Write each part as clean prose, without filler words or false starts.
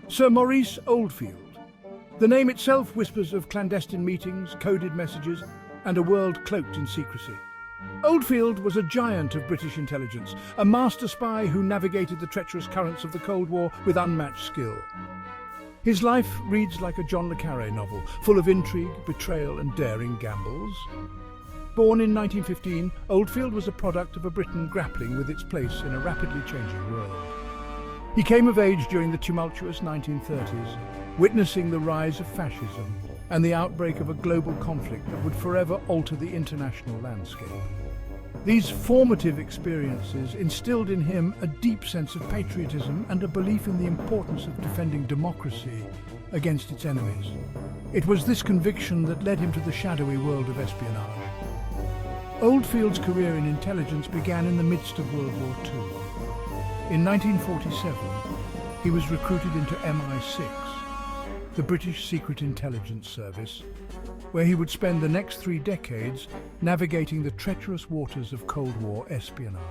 Sir Maurice Oldfield. The name itself whispers of clandestine meetings, coded messages, and a world cloaked in secrecy. Oldfield was a giant of British intelligence, a master spy who navigated the treacherous currents of the Cold War with unmatched skill. His life reads like a John le Carré novel, full of intrigue, betrayal, and daring gambles. Born in 1915, Oldfield was a product of a Britain grappling with its place in a rapidly changing world. He came of age during the tumultuous 1930s, witnessing the rise of fascism and the outbreak of a global conflict that would forever alter the international landscape. These formative experiences instilled in him a deep sense of patriotism and a belief in the importance of defending democracy against its enemies. It was this conviction that led him to the shadowy world of espionage. Oldfield's career in intelligence began in the midst of World War II. In 1947, he was recruited into MI6, the British Secret Intelligence Service, where he would spend the next 3 decades navigating the treacherous waters of Cold War espionage.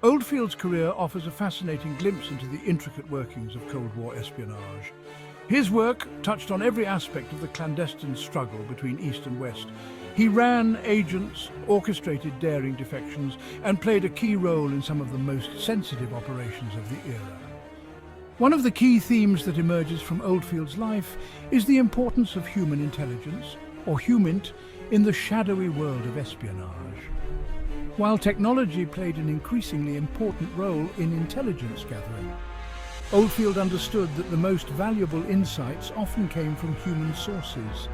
Oldfield's career offers a fascinating glimpse into the intricate workings of Cold War espionage. His work touched on every aspect of the clandestine struggle between East and West. He ran agents, orchestrated daring defections, and played a key role in some of the most sensitive operations of the era. One of the key themes that emerges from Oldfield's life is the importance of human intelligence, or HUMINT, in the shadowy world of espionage. While technology played an increasingly important role in intelligence gathering, Oldfield understood that the most valuable insights often came from human sources.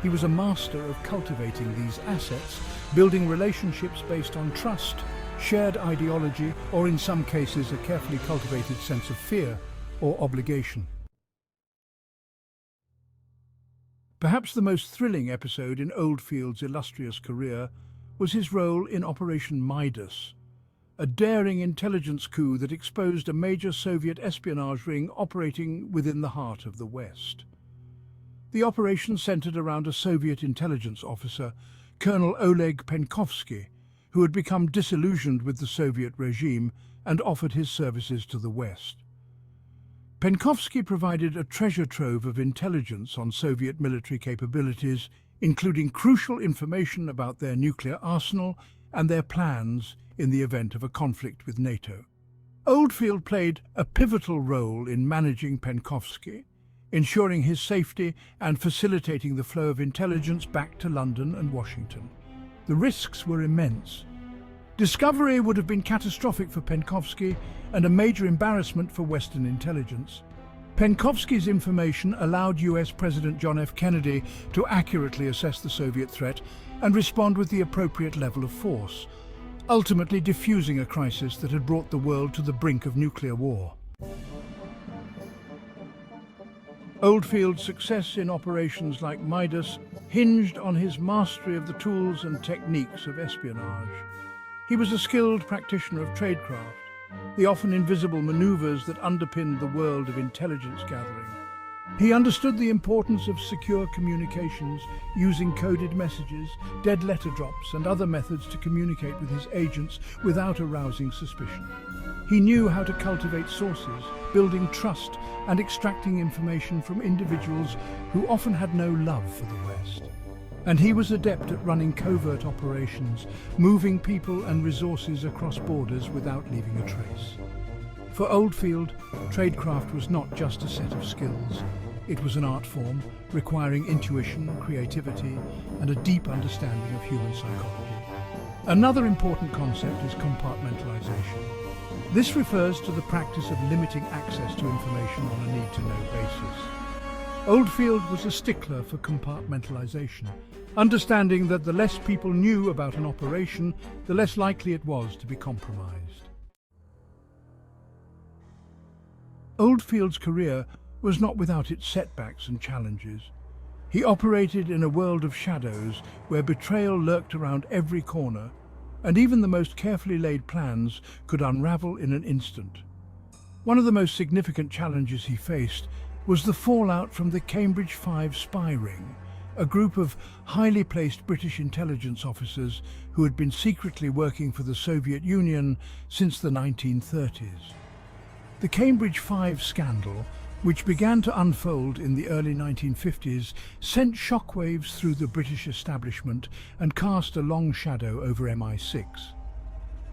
He was a master of cultivating these assets, building relationships based on trust, shared ideology, or in some cases a carefully cultivated sense of fear or obligation. Perhaps the most thrilling episode in Oldfield's illustrious career was his role in Operation Midas, a daring intelligence coup that exposed a major Soviet espionage ring operating within the heart of the West. The operation centered around a Soviet intelligence officer, Colonel Oleg Penkovsky, who had become disillusioned with the Soviet regime and offered his services to the West. Penkovsky provided a treasure trove of intelligence on Soviet military capabilities, including crucial information about their nuclear arsenal and their plans in the event of a conflict with NATO. Oldfield played a pivotal role in managing Penkovsky, ensuring his safety and facilitating the flow of intelligence back to London and Washington. The risks were immense. Discovery would have been catastrophic for Penkovsky and a major embarrassment for Western intelligence. Penkovsky's information allowed US President John F. Kennedy to accurately assess the Soviet threat and respond with the appropriate level of force, ultimately diffusing a crisis that had brought the world to the brink of nuclear war. Oldfield's success in operations like Midas hinged on his mastery of the tools and techniques of espionage. He was a skilled practitioner of tradecraft, the often invisible maneuvers that underpinned the world of intelligence gathering. He understood the importance of secure communications, using coded messages, dead letter drops, and other methods to communicate with his agents without arousing suspicion. He knew how to cultivate sources, building trust and extracting information from individuals who often had no love for the West. And he was adept at running covert operations, moving people and resources across borders without leaving a trace. For Oldfield, tradecraft was not just a set of skills. It was an art form requiring intuition, creativity, and a deep understanding of human psychology. Another important concept is compartmentalization. This refers to the practice of limiting access to information on a need-to-know basis. Oldfield was a stickler for compartmentalization, understanding that the less people knew about an operation, the less likely it was to be compromised. Oldfield's career was not without its setbacks and challenges. He operated in a world of shadows where betrayal lurked around every corner, and even the most carefully laid plans could unravel in an instant. One of the most significant challenges he faced was the fallout from the Cambridge 5 spy ring, a group of highly placed British intelligence officers who had been secretly working for the Soviet Union since the 1930s. The Cambridge 5 scandal, which began to unfold in the early 1950s, sent shockwaves through the British establishment and cast a long shadow over MI6.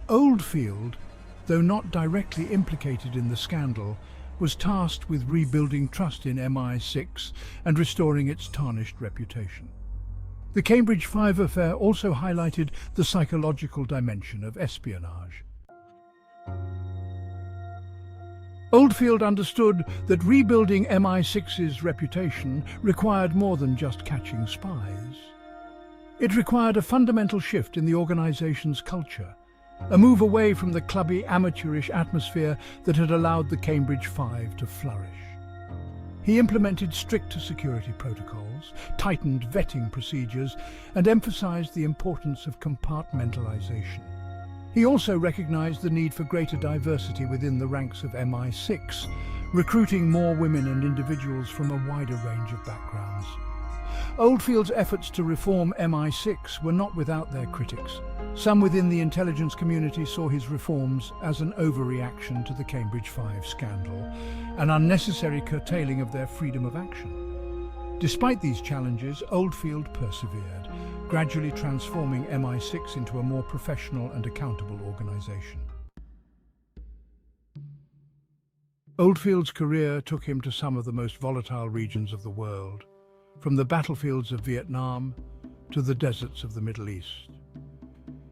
Oldfield, though not directly implicated in the scandal, was tasked with rebuilding trust in MI6 and restoring its tarnished reputation. The Cambridge 5 affair also highlighted the psychological dimension of espionage. Oldfield understood that rebuilding MI6's reputation required more than just catching spies. It required a fundamental shift in the organization's culture, a move away from the clubby, amateurish atmosphere that had allowed the Cambridge 5 to flourish. He implemented stricter security protocols, tightened vetting procedures, and emphasized the importance of compartmentalization. He also recognized the need for greater diversity within the ranks of MI6, recruiting more women and individuals from a wider range of backgrounds. Oldfield's efforts to reform MI6 were not without their critics. Some within the intelligence community saw his reforms as an overreaction to the Cambridge 5 scandal, an unnecessary curtailing of their freedom of action. Despite these challenges, Oldfield persevered, gradually transforming MI6 into a more professional and accountable organization. Oldfield's career took him to some of the most volatile regions of the world, from the battlefields of Vietnam to the deserts of the Middle East.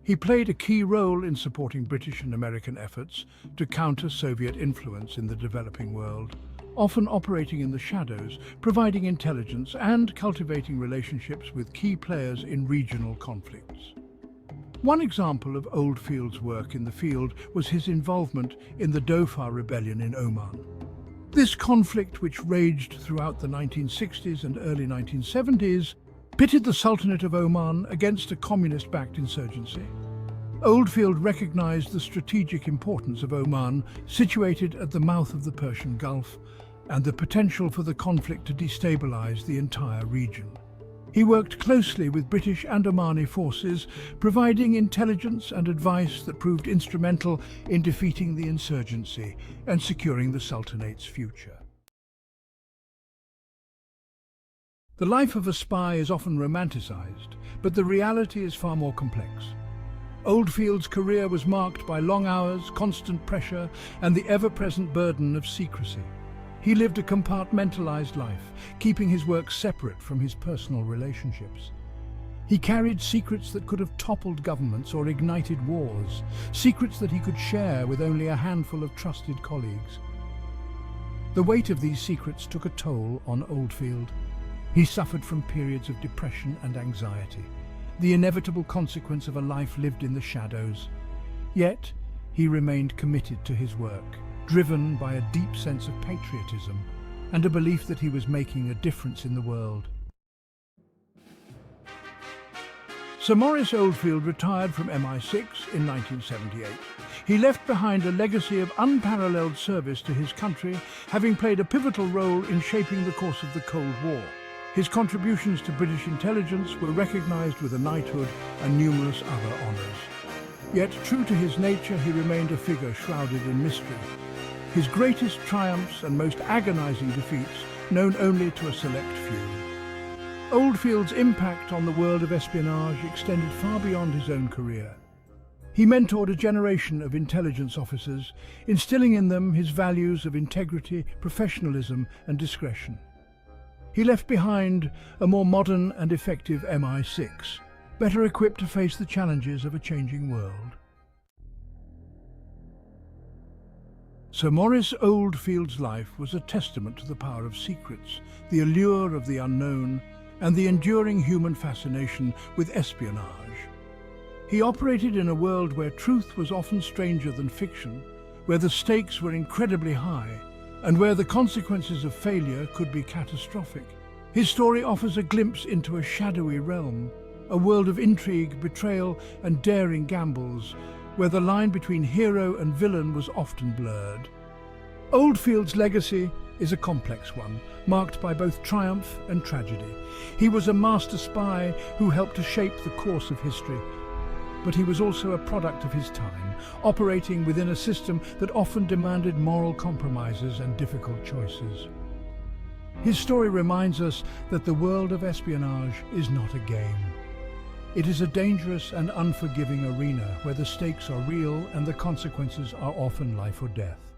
He played a key role in supporting British and American efforts to counter Soviet influence in the developing world, often operating in the shadows, providing intelligence and cultivating relationships with key players in regional conflicts. One example of Oldfield's work in the field was his involvement in the Dhofar Rebellion in Oman. This conflict, which raged throughout the 1960s and early 1970s, pitted the Sultanate of Oman against a communist-backed insurgency. Oldfield recognized the strategic importance of Oman, situated at the mouth of the Persian Gulf, and the potential for the conflict to destabilize the entire region. He worked closely with British and Omani forces, providing intelligence and advice that proved instrumental in defeating the insurgency and securing the Sultanate's future. The life of a spy is often romanticized, but the reality is far more complex. Oldfield's career was marked by long hours, constant pressure, and the ever-present burden of secrecy. He lived a compartmentalized life, keeping his work separate from his personal relationships. He carried secrets that could have toppled governments or ignited wars, secrets that he could share with only a handful of trusted colleagues. The weight of these secrets took a toll on Oldfield. He suffered from periods of depression and anxiety, the inevitable consequence of a life lived in the shadows. Yet, he remained committed to his work, driven by a deep sense of patriotism and a belief that he was making a difference in the world. Sir Maurice Oldfield retired from MI6 in 1978. He left behind a legacy of unparalleled service to his country, having played a pivotal role in shaping the course of the Cold War. His contributions to British intelligence were recognized with a knighthood and numerous other honors. Yet, true to his nature, he remained a figure shrouded in mystery. His greatest triumphs and most agonizing defeats known only to a select few. Oldfield's impact on the world of espionage extended far beyond his own career. He mentored a generation of intelligence officers, instilling in them his values of integrity, professionalism, and discretion. He left behind a more modern and effective MI6, better equipped to face the challenges of a changing world. Sir Maurice Oldfield's life was a testament to the power of secrets, the allure of the unknown, and the enduring human fascination with espionage. He operated in a world where truth was often stranger than fiction, where the stakes were incredibly high, and where the consequences of failure could be catastrophic. His story offers a glimpse into a shadowy realm, a world of intrigue, betrayal, and daring gambles, where the line between hero and villain was often blurred. Oldfield's legacy is a complex one, marked by both triumph and tragedy. He was a master spy who helped to shape the course of history. but he was also a product of his time, operating within a system that often demanded moral compromises and difficult choices. His story reminds us that the world of espionage is not a game. It is a dangerous and unforgiving arena where the stakes are real and the consequences are often life or death.